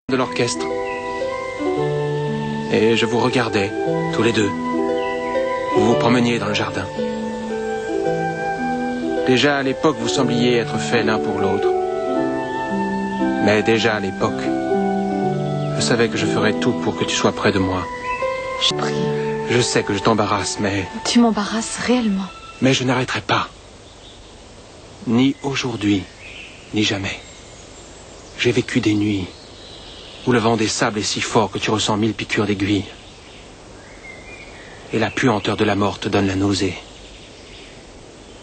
de l'orchestre. Et je vous regardais, tous les deux. Vous vous promeniez dans le jardin. Déjà à l'époque, vous sembliez être faits l'un pour l'autre. Mais déjà à l'époque, je savais que je ferais tout pour que tu sois près de moi. Je prie. Je sais que je t'embarrasse, mais... Tu m'embarrasses réellement. Mais je n'arrêterai pas. Ni aujourd'hui, ni jamais. J'ai vécu des nuits où le vent des sables est si fort que tu ressens 1000 piqûres d'aiguille. Et la puanteur de la mort te donne la nausée.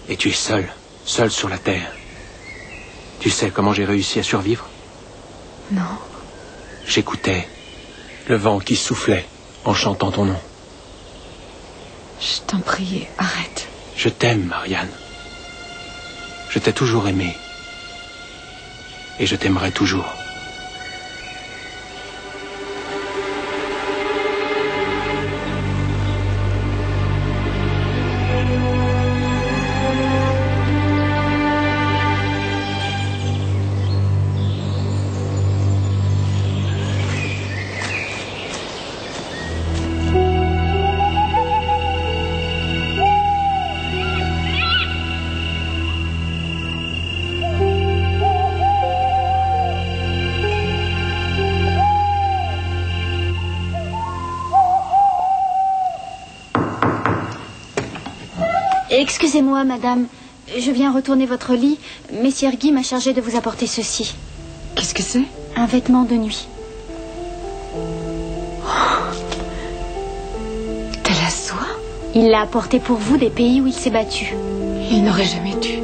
Et tu es seul, seul sur la terre. Tu sais comment j'ai réussi à survivre? Non. J'écoutais le vent qui soufflait en chantant ton nom. Je t'en prie, arrête. Je t'aime, Marianne. Je t'ai toujours aimé. Et je t'aimerai toujours. Excusez-moi, madame. Je viens retourner votre lit. Messire Guy m'a chargé de vous apporter ceci. Qu'est-ce que c'est? Un vêtement de nuit. De la soie? Il l'a apporté pour vous des pays où il s'est battu. Il n'aurait jamais dû.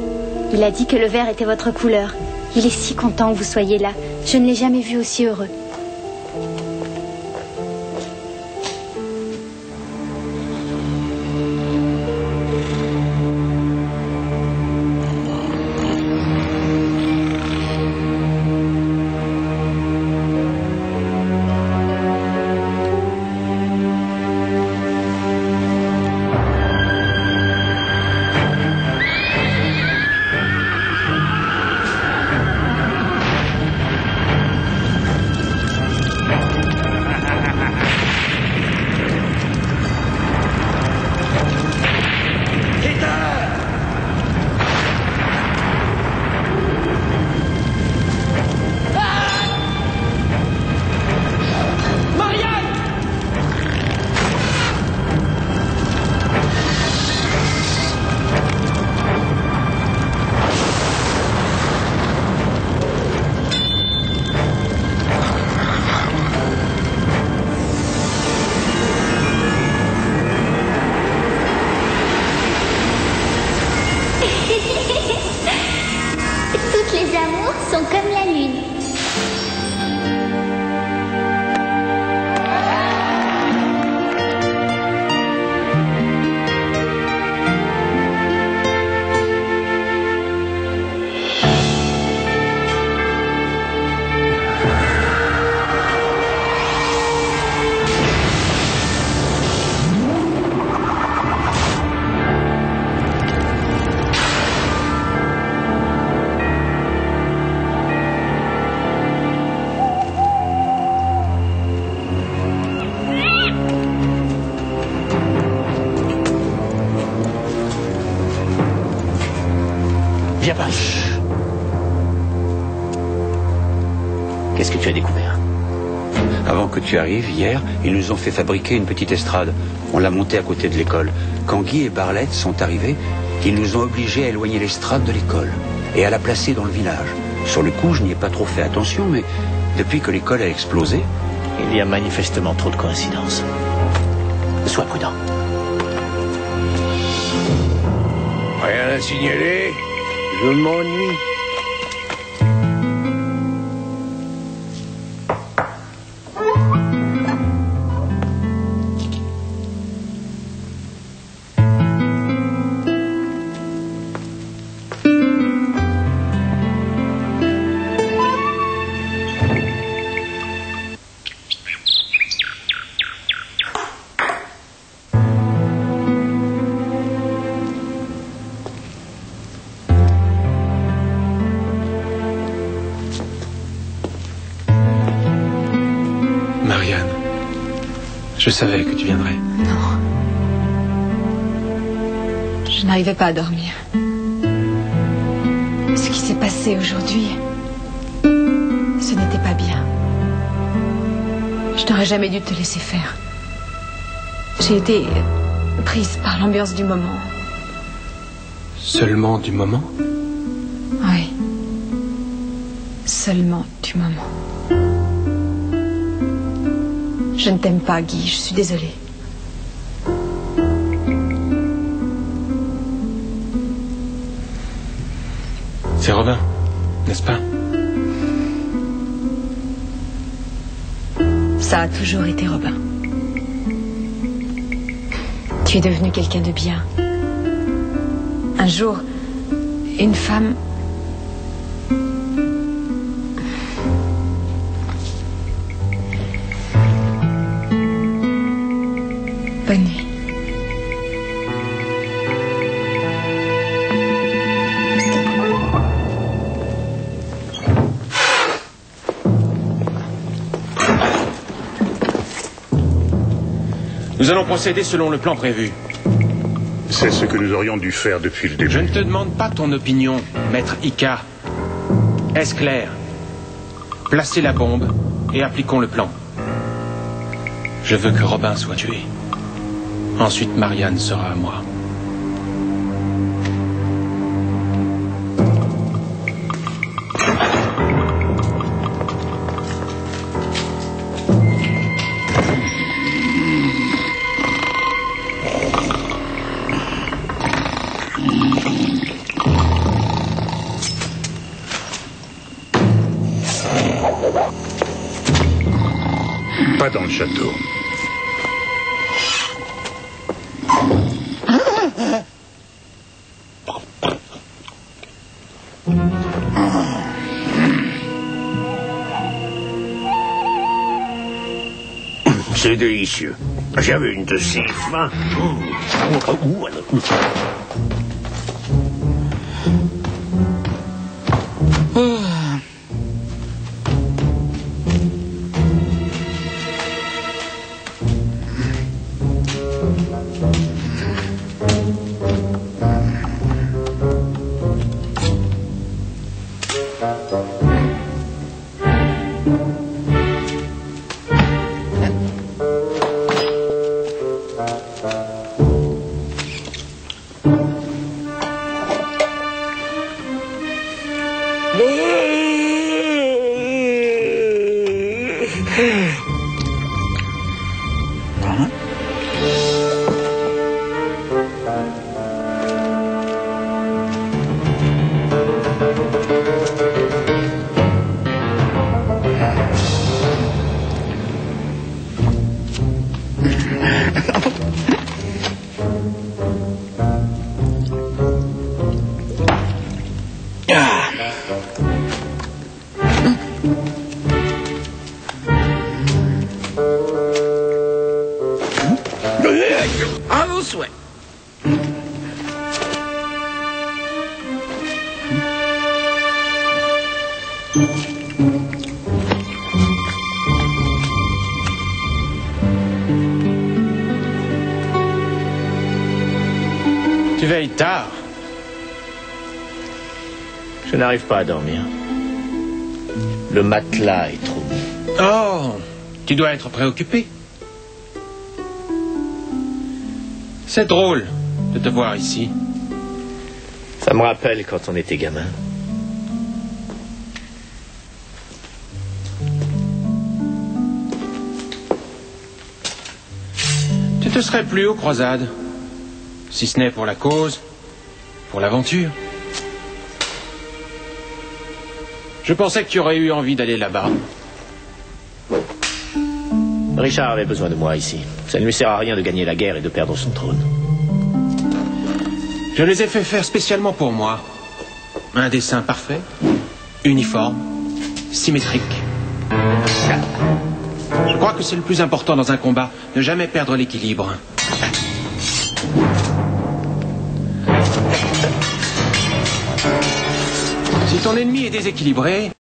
Il a dit que le vert était votre couleur. Il est si content que vous soyez là. Je ne l'ai jamais vu aussi heureux. Toutes les amours sont comme la lune. Viens par ici. Qu'est-ce que tu as découvert? Avant que tu arrives, hier, ils nous ont fait fabriquer une petite estrade. On l'a montée à côté de l'école. Quand Guy et Barlette sont arrivés, ils nous ont obligés à éloigner l'estrade de l'école et à la placer dans le village. Sur le coup, je n'y ai pas trop fait attention, mais depuis que l'école a explosé... Il y a manifestement trop de coïncidences. Sois prudent. Rien à signaler? Je m'ennuie. Je savais que tu viendrais. Non. Je n'arrivais pas à dormir. Ce qui s'est passé aujourd'hui, ce n'était pas bien. Je n'aurais jamais dû te laisser faire. J'ai été prise par l'ambiance du moment. Seulement du moment? Oui. Seulement du moment. Je ne t'aime pas, Guy, je suis désolée. C'est Robin, n'est-ce pas? Ça a toujours été Robin. Tu es devenu quelqu'un de bien. Un jour, une femme... Bonne nuit. Nous allons procéder selon le plan prévu. C'est ce que nous aurions dû faire depuis le début. Je ne te demande pas ton opinion, maître Ika. Est-ce clair? Placez la bombe et appliquons le plan. Je veux que Robin soit tué. Ensuite, Marianne sera à moi. Pas dans le château. C'est délicieux. J'avais une de ces faim. À vos souhaits. Tu veilles tard. Je n'arrive pas à dormir. Le matelas est trop mou. Oh, tu dois être préoccupé. C'est drôle de te voir ici. Ça me rappelle quand on était gamin. Tu te serais plu aux croisades, si ce n'est pour la cause, pour l'aventure. Je pensais que tu aurais eu envie d'aller là-bas. Richard avait besoin de moi ici. Ça ne lui sert à rien de gagner la guerre et de perdre son trône. Je les ai fait faire spécialement pour moi. Un dessin parfait, uniforme, symétrique. Je crois que c'est le plus important dans un combat, ne jamais perdre l'équilibre. Si ton ennemi est déséquilibré,